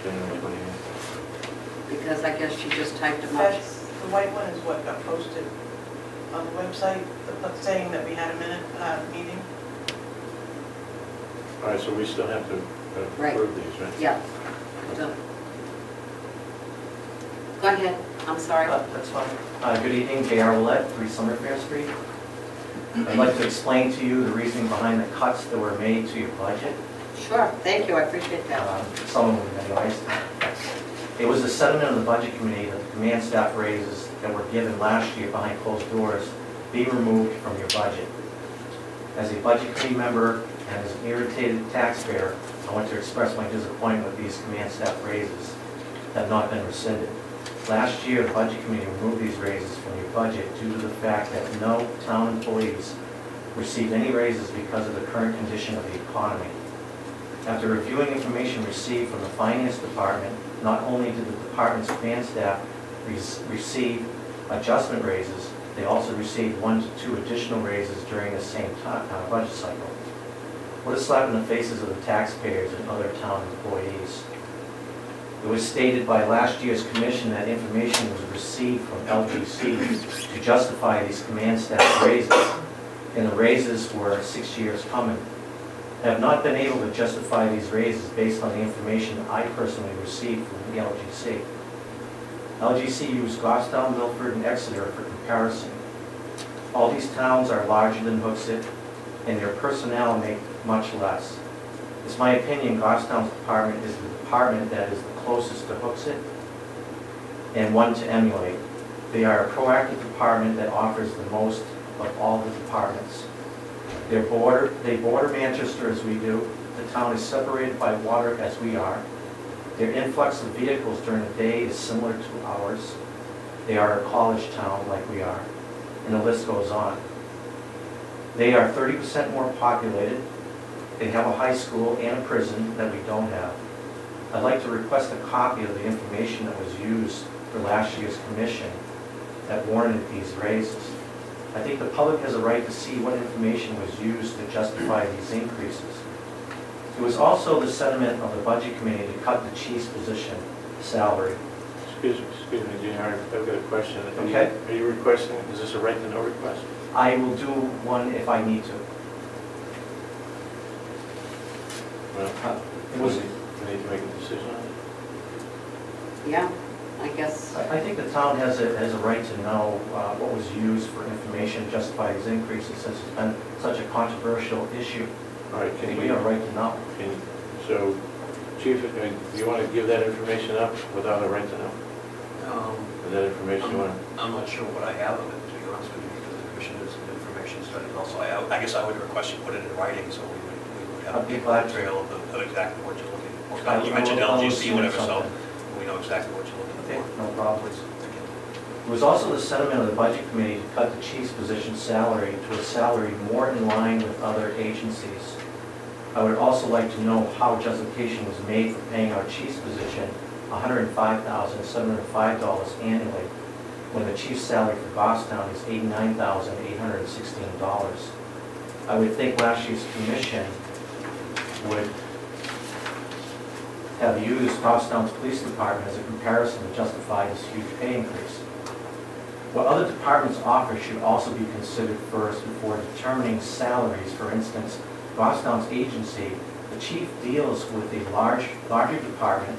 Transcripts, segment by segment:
January 28th. Because I guess she just typed a motion. The white one is what got posted on the website, saying that we had a meeting. All right, so we still have to approve these, right? Yeah. So- Go ahead, I'm sorry. That's fine. Good evening, J.R. Willett, 3 Summerfair Street. I'd like to explain to you the reasoning behind the cuts that were made to your budget. Sure, thank you, I appreciate that. Some of them anyways. It was the sentiment of the Budget Committee that the command staff raises that were given last year behind closed doors be removed from your budget. As a Budget Committee member and as an irritated taxpayer, I want to express my disappointment with these command staff raises that have not been rescinded. Last year, the Budget Committee removed these raises from your budget due to the fact that no town employees received any raises because of the current condition of the economy. After reviewing information received from the Finance Department, not only did the department's command staff receive adjustment raises, they also received 1 to 2 additional raises during the same budget cycle. What a slap in the faces of the taxpayers and other town employees. It was stated by last year's commission that information was received from LGC to justify these command staff raises, and the raises were 6 years coming. I have not been able to justify these raises based on the information I personally received from the LGC. LGC used Goffstown, Milford, and Exeter for comparison. All these towns are larger than Hooksett, and their personnel make much less. It's my opinion Goffstown's department is the department that is the closest to Hooksett and one to emulate. They are a proactive department that offers the most of all the departments. They border Manchester as we do. The town is separated by water as we are. Their influx of vehicles during the day is similar to ours. They are a college town like we are, and the list goes on. They are 30% more populated. They have a high school and a prison that we don't have. I'd like to request a copy of the information that was used for last year's commission that warranted these raises. I think the public has a right to see what information was used to justify these increases. It was also the sentiment of the Budget Committee to cut the chief's position salary. Excuse me, J.R., I've got a question. Okay. Are you requesting, is this a right to know request? I will do one if I need to. Well, It was. we need to make a decision on it? Yeah, I guess. I think the town has a right to know what was used for information to justify these increases, since it's been such a controversial issue. All right, We have a right to know. So, Chief, do you want to give that information up without a right to know? Is that information you want? I'm not sure what I have of it, to be honest with you, because the commission did some information studies also. I guess I would request you put it in writing, so we would have a trail of exactly what you're looking for. You mentioned LGC, whatever, so we know exactly what you're looking for. No problem. It was also the sentiment of the Budget Committee to cut the chief's position salary to a salary more in line with other agencies. I would also like to know how justification was made for paying our chief's position $105,705 annually, when the chief's salary for Goffstown is $89,816. I would think last year's commission would have used Goffstown's police department as a comparison to justify this huge pay increase. What other departments offer should also be considered first before determining salaries. For instance, Goffstown's agency, the chief deals with a larger department,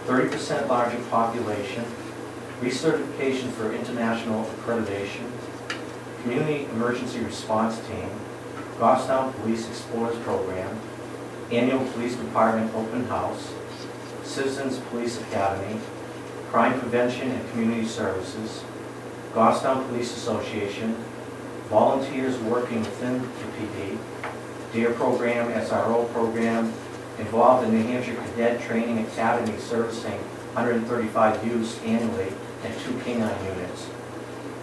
30% larger population, recertification for international accreditation, community emergency response team, Goffstown Police Explorers Program, annual police department open house, Citizens Police Academy, crime prevention and community services, Goffstown Police Association, volunteers working within the PD, DARE program, SRO program, involved in New Hampshire Cadet Training Academy servicing 135 youths annually and 2 canine units.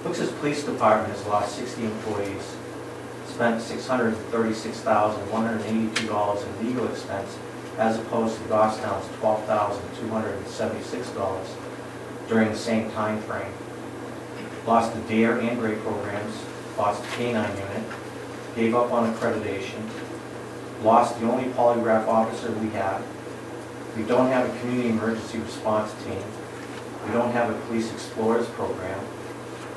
Hooksett's Police Department has lost 60 employees, spent $636,182 in legal expense as opposed to Goffstown's $12,276 during the same time frame. Lost the DARE and GRADE programs, lost the canine unit, gave up on accreditation, lost the only polygraph officer we have, We don't have a community emergency response team. We don't have a police explorers program.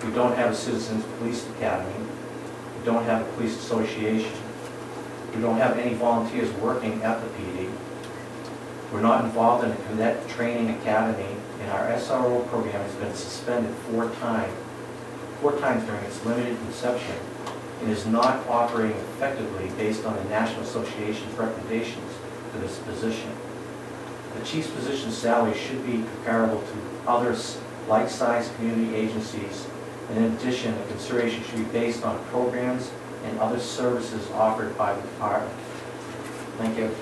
We don't have a citizens police academy. We don't have a police association. We don't have any volunteers working at the PD. We're not involved in a cadet training academy, and our SRO program has been suspended 4 times during its limited inception, and is not operating effectively based on the National Association's recommendations for this position. The chief's position salary should be comparable to other like-sized community agencies, and in addition, the consideration should be based on programs and other services offered by the department. Thank you.